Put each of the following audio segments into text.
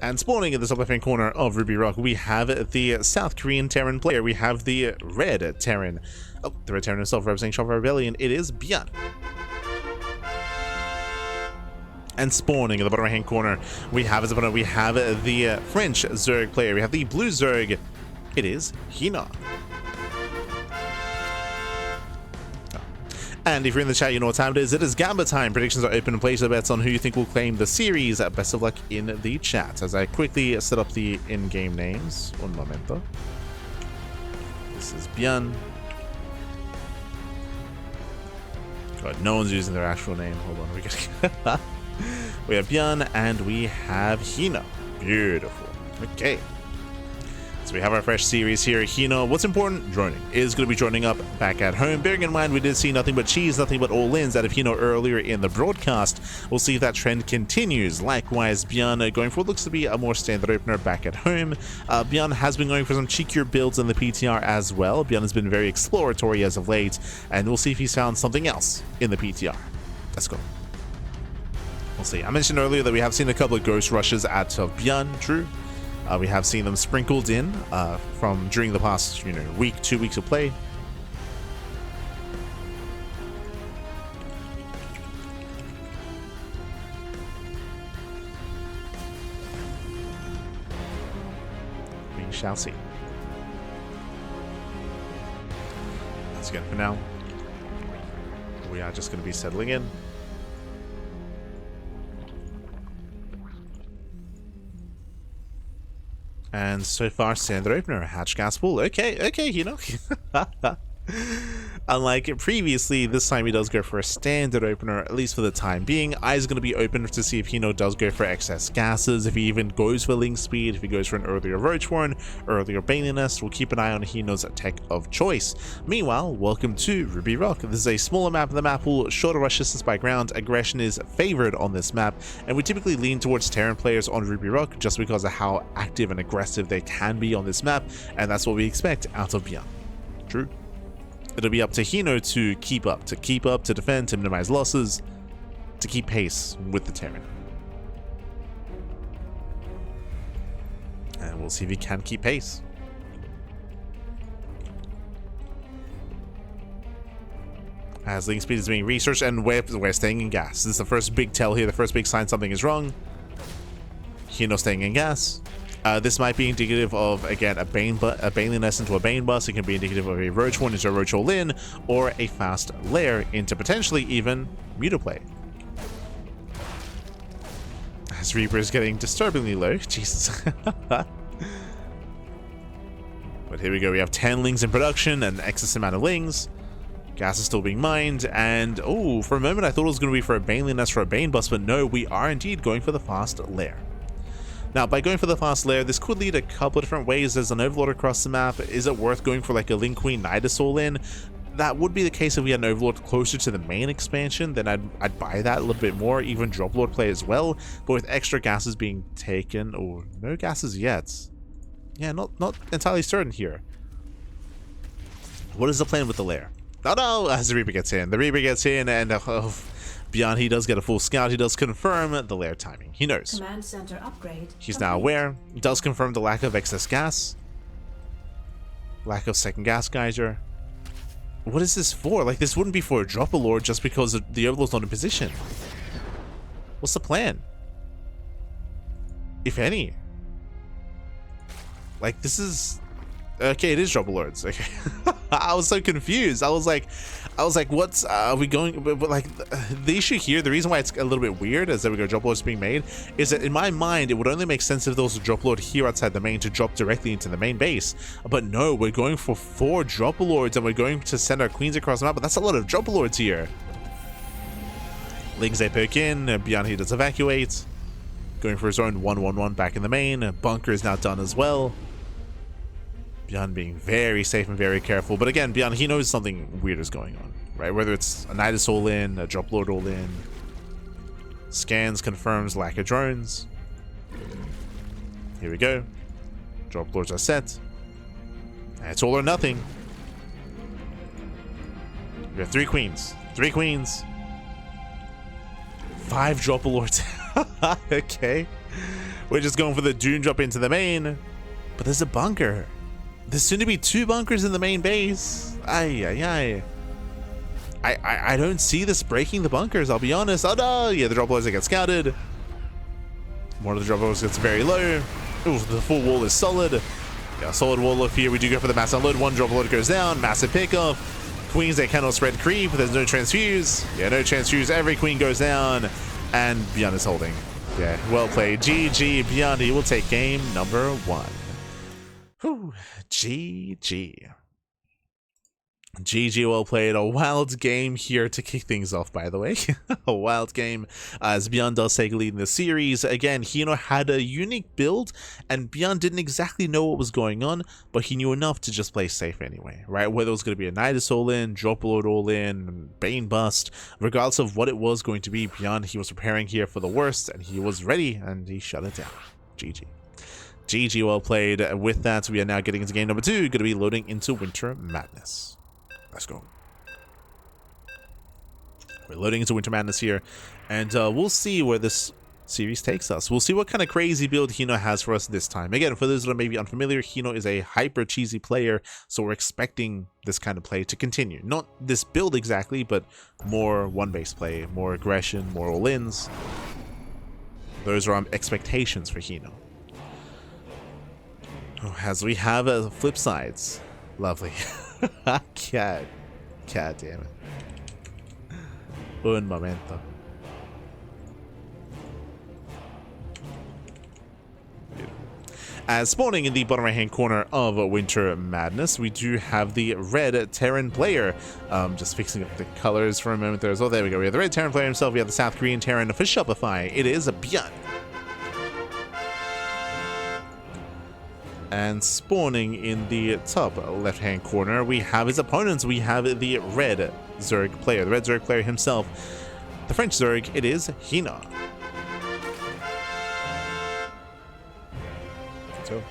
And spawning in the top left-hand corner of Ruby Rock, we have the South Korean Terran player. We have the Red Terran. Oh, the Red Terran himself representing Shopper Rebellion. It is ByuN. And spawning in the bottom right-hand corner, we have as opponent, we have the French Zerg player. We have the Blue Zerg. It is hinO. And if you're in the chat, you know what time it is. It is Gamba time. Predictions are open and place your bets on who you think will claim the series. Best of luck in the chat as I quickly set up the in-game names. Un momento. This is ByuN. God, no one's using their actual name. Hold on, we have ByuN and we have hinO. Beautiful. Okay. So we have our fresh series here. hinO, what's important? Droning is going to be joining up back at home. Bearing in mind, we did see nothing but cheese, nothing but all-ins out of hinO earlier in the broadcast. We'll see if that trend continues. Likewise, ByuN going for what looks to be a more standard opener back at home. ByuN has been going for some cheekier builds in the PTR as well. ByuN has been very exploratory as of late, and we'll see if he's found something else in the PTR. Let's go. We'll see. I mentioned earlier that we have seen a couple of ghost rushes out of ByuN, true. We have seen them sprinkled in from during the past, week, 2 weeks of play. We shall see. That's good for now. We are just going to be settling in. And so far, standard opener, hatch gas pool. Okay, Unlike previously, this time he does go for a standard opener, at least for the time being. Eyes going to be open to see if hinO does go for excess gases, if he even goes for link speed, if he goes for an earlier Roachborn, earlier Bane Nest. We'll keep an eye on hinO's tech of choice. Meanwhile, welcome to Ruby Rock. This is a smaller map of the map pool, shorter rush distance by ground. Aggression is favored on this map, and we typically lean towards Terran players on Ruby Rock just because of how active and aggressive they can be on this map, and that's what we expect out of ByuN. True. It'll be up to hinO to keep up, to defend, to minimize losses, to keep pace with the Terran. And we'll see if he can keep pace. As link speed is being researched, and we're staying in gas. This is the first big tell here, the first big sign something is wrong. hinO staying in gas. This might be indicative of, again, a Bane Nest into a Bane Bus. It can be indicative of a Roach One into a Roach All-In, or a fast lair into potentially even Mutaplay. As Reaper is getting disturbingly low. Jesus. But here we go. We have 10 Lings in production, an excess amount of Lings. Gas is still being mined, and oh, for a moment I thought it was going to be for a Bane Nest for a Bane Bus, but no, we are indeed going for the fast lair. Now, by going for the fast lair, this could lead a couple of different ways. There's an Overlord across the map. Is it worth going for like a Link Queen Nidus all-in? That would be the case if we had an Overlord closer to the main expansion. Then I'd buy that a little bit more, even Drop Lord play as well. But with extra gases being taken, or no gases yet. Yeah, not entirely certain here. What is the plan with the lair? Oh no, as the Reaper gets in. The Reaper gets in, and ByuN, he does get a full scout. He does confirm the lair timing. He knows. Command center upgrade. He's now aware. He does confirm the lack of excess gas. Lack of second gas geyser. What is this for? Like, this wouldn't be for a Drop Lord just because the Overlord's not in position. What's the plan? If any. Like, this is... Okay, it is Drop Lords. Okay. I was so confused. I was like, what's are we going? But like, the issue here, the reason why it's a little bit weird as there we go, Drop Lords being made, is that in my mind it would only make sense if there was a Drop Lord here outside the main to drop directly into the main base. But no, we're going for 4 Drop Lords, and we're going to send our queens across the map. But that's a lot of Drop Lords here. Lings they poke in. ByuN, he does evacuate, going for his own 1-1-1 back in the main. Bunker is now done as well. ByuN being very safe and very careful. But again, ByuN, he knows something weird is going on, right? Whether it's a Nidus all-in, a Drop Lord all-in. Scans confirms lack of drones. Here we go. Drop Lords are set. And it's all or nothing. We have 3 queens. 3 queens. 5 Drop Lords. Okay. We're just going for the Dune drop into the main. But there's a bunker. There's soon to be 2 bunkers in the main base. Ay. I don't see this breaking the bunkers, I'll be honest. Oh no, yeah, the drop loads get scouted. One of the drop loads gets very low. Ooh, the full wall is solid. Yeah, solid wall up here. We do go for the mass unload. 1 drop load goes down. Massive pickup. Queens, they cannot spread creep. There's no transfuse. Yeah, no transfuse. Every queen goes down. And ByuN is holding. Yeah, well played. GG, ByuN. He will take game number 1. Whew. GG. GG, well played. A wild game here to kick things off, by the way. A wild game as ByuN does take a lead in the series. Again, hinO had a unique build, and ByuN didn't exactly know what was going on, but he knew enough to just play safe anyway, right? Whether it was going to be a Nidus all-in, Drop Lord all-in, Bane bust, regardless of what it was going to be, ByuN, he was preparing here for the worst, and he was ready, and he shut it down. GG. GG, well played. With that, we are now getting into game number 2, going to be loading into Winter Madness. Let's go. We're loading into Winter Madness here, and we'll see where this series takes us. We'll see what kind of crazy build hinO has for us this time. Again, for those that are maybe unfamiliar, hinO is a hyper cheesy player, so we're expecting this kind of play to continue. Not this build exactly, but more one-base play, more aggression, more all-ins. Those are our expectations for hinO. Oh, as we have flip sides. Lovely. God damn it. Un momento. As spawning in the bottom right hand corner of Winter Madness, we do have the red Terran player. Just fixing up the colors for a moment there as well. There we go. We have the red Terran player himself. We have the South Korean Terran for Shopify. It is ByuN. And spawning in the top left-hand corner, we have his opponents. We have the red Zerg player, the red Zerg player himself, the French Zerg. It is hinO. So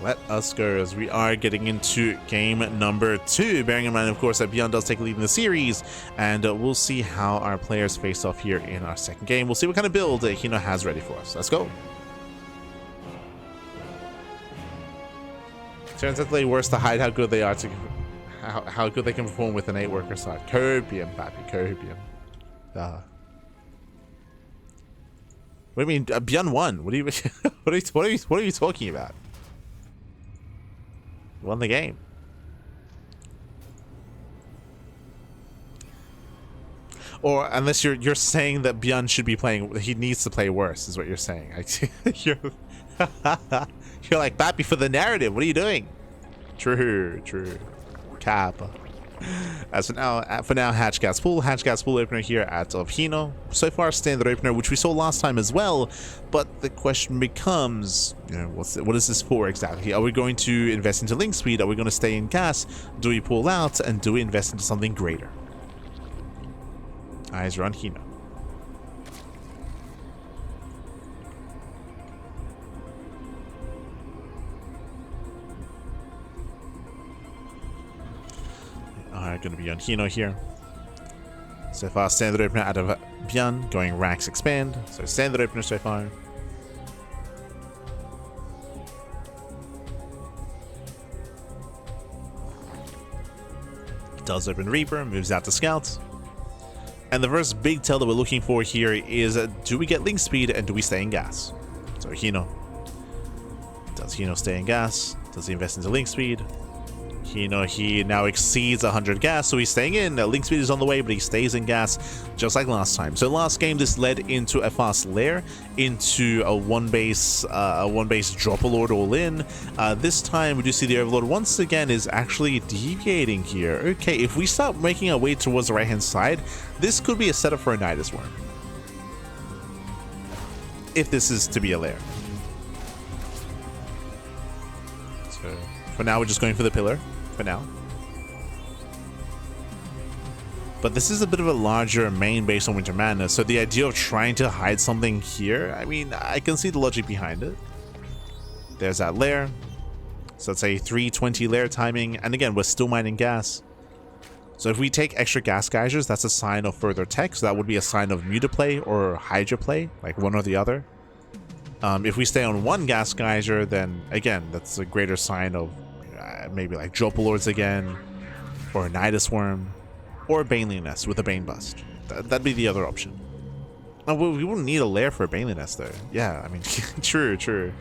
let us go as we are getting into game number 2. Bearing in mind, of course, that ByuN does take a lead in the series, and we'll see how our players face off here in our second game. We'll see what kind of build hinO has ready for us. Let's go. Turns out they worse to hide how good they are to how good they can perform with an 8-worker side. Copium, papi, copium. What do you mean? ByuN won. What are you what are you talking about? Won the game. Or unless you're saying that ByuN should be playing, he needs to play worse, is what you're saying. You're like, Pappy, for the narrative, what are you doing? True. Cap. As for now, Hatch Gas Pool opener here at hinO. So far, standard opener, which we saw last time as well. But the question becomes, you know, what is this for exactly? Are we going to invest into link speed? Are we going to stay in gas? Do we pull out? And do we invest into something greater? Eyes are on hinO. Going to be on hinO here. So far, standard opener out of ByuN, going Rax Expand. So standard opener so far. Does open Reaper, moves out to Scout. And the first big tell that we're looking for here is, do we get link speed and do we stay in gas? So hinO. Does hinO stay in gas? Does he invest into link speed? hinO, he now exceeds 100 gas, so he's staying in. Link speed is on the way, but he stays in gas just like last time. So last game, this led into a fast lair, into a one base Drop Lord all in. This time, we do see the Overlord once again is actually deviating here. Okay, if we start making our way towards the right hand side, this could be a setup for a Nidus Worm. If this is to be a lair. So for now, we're just going for the pillar. For now. But this is a bit of a larger main base on Winter Madness, so the idea of trying to hide something here, I mean, I can see the logic behind it. There's that lair. So it's a 320 lair timing, and again, we're still mining gas. So if we take extra gas geysers, that's a sign of further tech, so that would be a sign of Muta play or Hydra play, like one or the other. If we stay on one gas geyser, then again, that's a greater sign of maybe like Lords again, or a Nidus Worm, or a Baneling Nest with a Bane Bust. That'd be the other option. Oh, well, we wouldn't need a lair for a Baneling Nest though. Yeah, I mean, true.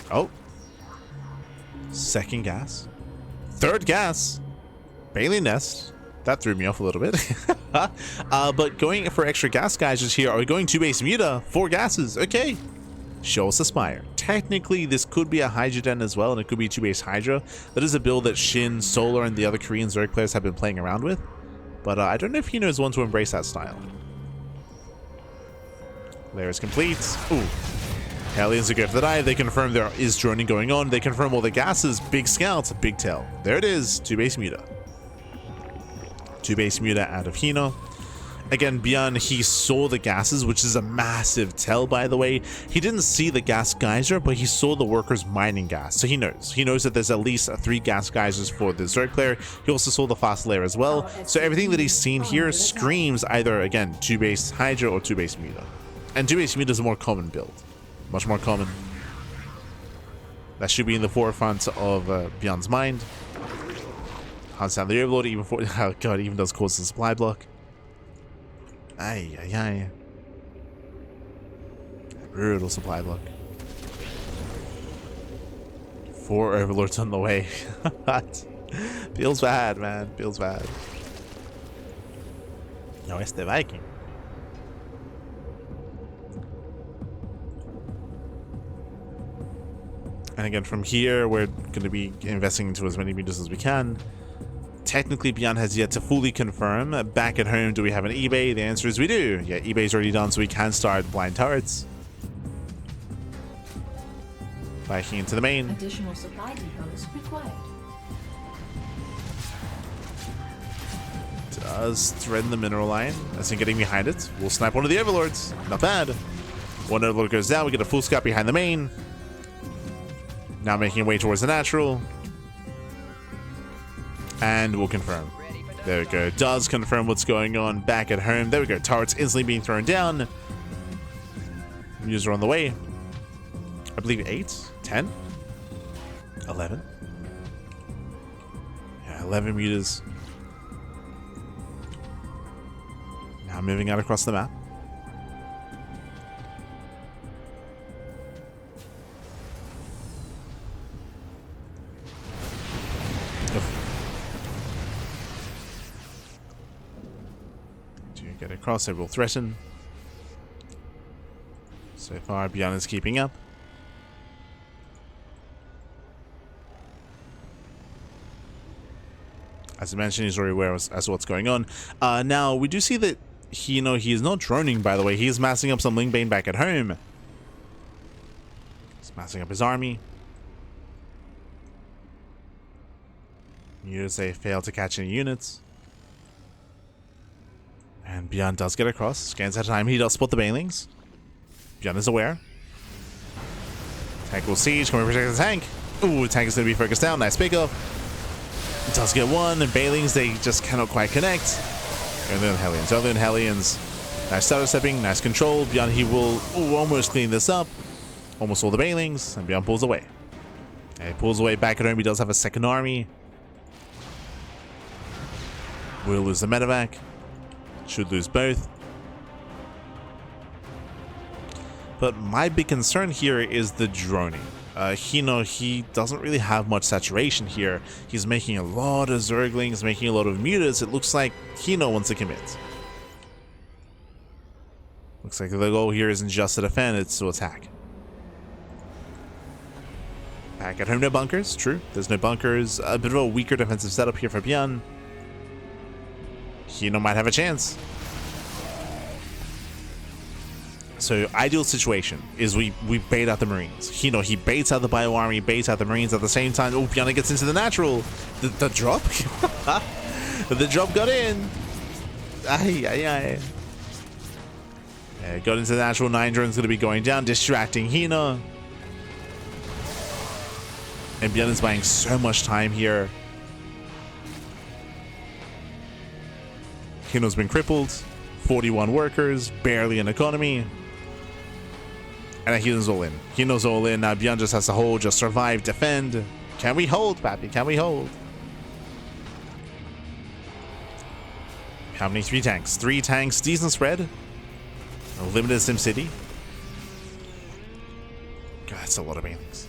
Oh. Second gas. Third gas. Baneling Nest. That threw me off a little bit. But going for extra gas geysers here, are we going 2-base Muta? 4 gases. Okay. Show us a Spire. Technically, this could be a Hydra Den as well, and it could be 2-base Hydra. That is a build that Shin, Solar, and the other Korean Zerg players have been playing around with. But I don't know if hinO is one to embrace that style. Layer is complete. Ooh. Hellions are good for the dive. They confirm there is droning going on. They confirm all the gases. Big scouts, big tail. There it is. 2-base Muta. 2-base Muta out of hinO. Again, ByuN, he saw the gases, which is a massive tell, by the way. He didn't see the gas geyser, but he saw the workers mining gas. So he knows. He knows that there's at least 3 gas geysers for the Zerg player. He also saw the fast layer as well. So everything that he's seen here screams either, again, 2-base Hydra or 2-base Muta. And 2-base Muta is a more common build. Much more common. That should be in the forefront of ByuN's mind. Hunts down the Overlord, even for oh god, even does cause the supply block. Ay. Brutal supply block. 4 Overlords on the way. Feels bad, man. Feels bad. No, it's the Viking. And again, from here, we're going to be investing into as many meters as we can. Technically, ByuN has yet to fully confirm. Back at home, do we have an eBay? The answer is we do. Yeah, eBay's already done, so we can start blind turrets. Viking into the main. Additional supply depots required. Does threaten the mineral line. As in getting behind it. We'll snipe one of the Overlords. Not bad. One Overlord goes down. We get a full scout behind the main. Now making a way towards the natural. And we'll confirm. There we go. Does confirm what's going on back at home. There we go. Turrets instantly being thrown down. User on the way. I believe 8, 10, 11. Yeah, 11 meters. Now moving out across the map. Get across, they will threaten. So far, ByuN is keeping up. As I mentioned, he's already aware as to what's going on. Now, we do see that he is not droning, by the way. He is massing up some Lingbane back at home. He's massing up his army. Units, they fail to catch any units. And ByuN does get across. Scans at a time. He does spot the Banelings. ByuN is aware. Tank will siege. Can we protect the tank? Ooh, tank is going to be focused down. Nice pickup. It does get one. And Banelings, they just cannot quite connect. And then Hellions. Other than Hellions. Nice stutter stepping. Nice control. ByuN, he will almost clean this up. Almost all the Banelings. And ByuN pulls away. And he pulls away back at home. He does have a second army. We'll lose the medevac. Should lose both. But my big concern here is the droning. hinO, he doesn't really have much saturation here. He's making a lot of Zerglings, making a lot of Mutas. It looks like hinO wants to commit. Looks like the goal here isn't just to defend, it's to attack. Back at home, no bunkers. True, there's no bunkers. A bit of a weaker defensive setup here for ByuN. hinO might have a chance. So ideal situation is we bait out the Marines. hinO, he baits out the Bio Army, baits out the Marines at the same time. Oh, ByuN gets into the natural. The drop? The drop got in. Yeah, got into the natural. 9 drones going to be going down, distracting hinO. And ByuN is buying so much time here. hinO's been crippled. 41 workers, barely an economy. And hinO's all in. hinO's all in. Now ByuN just has to hold, just survive, defend. Can we hold, Pappy? Can we hold? How many? 3 tanks. 3 tanks. Decent spread. A limited SimCity. God, that's a lot of banelings.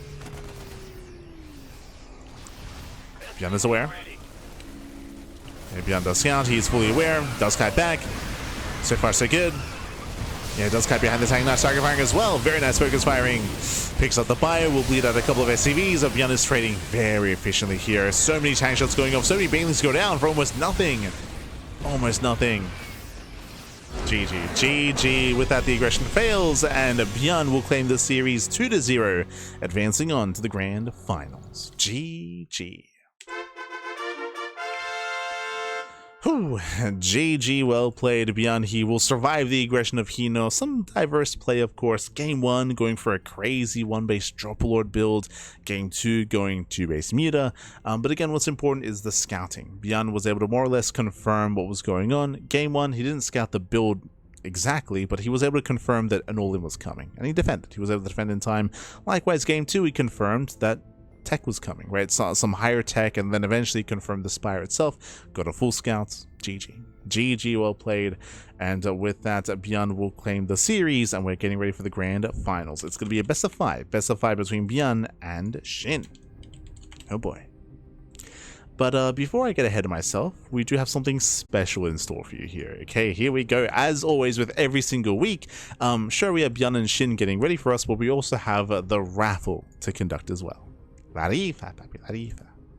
ByuN is aware. And ByuN does scout. He's fully aware. Does kite back. So far, so good. Yeah, does kite behind the tank. Now target firing as well. Very nice focus firing. Picks up the bio. Will bleed out a couple of SCVs. ByuN is trading very efficiently here. So many tank shots going off. So many banelings go down for almost nothing. Almost nothing. GG. GG. With that, the aggression fails, and ByuN will claim the series 2-0, advancing on to the grand finals. GG. Whew. GG, well played, ByuN. He will survive the aggression of hinO. Some diverse play, of course. Game 1 going for a crazy 1-base drop lord build. Game 2 going 2-base Muta. But again, what's important is the scouting. ByuN was able to more or less confirm what was going on. Game 1, he didn't scout the build exactly, but he was able to confirm that an all-in was coming. And he defended. He was able to defend in time. Likewise, Game 2, he confirmed that tech was coming, right? Saw some higher tech, and then eventually confirmed the Spire itself. Got a full scout. GG. GG, well played. And with that, ByuN will claim the series, and we're getting ready for the grand finals. It's going to be a best of 5. Best of 5 between ByuN and Shin. Oh boy. But before I get ahead of myself, we do have something special in store for you here. Okay, here we go. As always, with every single week, sure, we have ByuN and Shin getting ready for us, but we also have the raffle to conduct as well. La rifa, papi, la rifa.